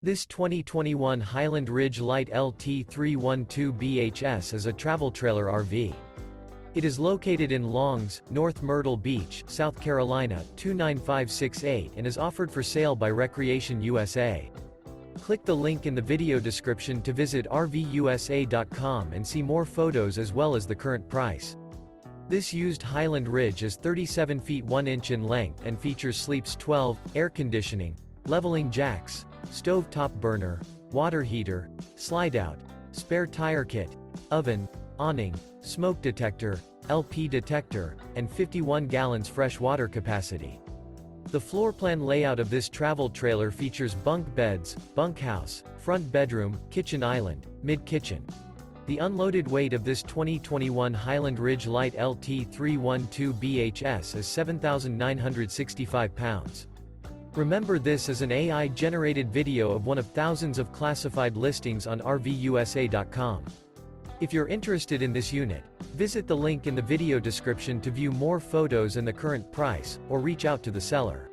This 2021 Highland Ridge Light LT312BHS is a travel trailer RV. It is located in Longs, North Myrtle Beach, South Carolina, 29568 and is offered for sale by Recreation USA. Click the link in the video description to visit RVUSA.com and see more photos as well as the current price. This used Highland Ridge is 37 feet 1 inch in length and features sleeps 12, air conditioning, leveling jacks, stove top burner, water heater, slide-out, spare tire kit, oven, awning, smoke detector, LP detector, and 51 gallons fresh water capacity. The floor plan layout of this travel trailer features bunk beds, bunkhouse, front bedroom, kitchen island, mid-kitchen. The unloaded weight of this 2021 Highland Ridge Light LT312BHS is 7,965 pounds. Remember, this is an AI-generated video of one of thousands of classified listings on RVUSA.com. If you're interested in this unit, visit the link in the video description to view more photos and the current price, or reach out to the seller.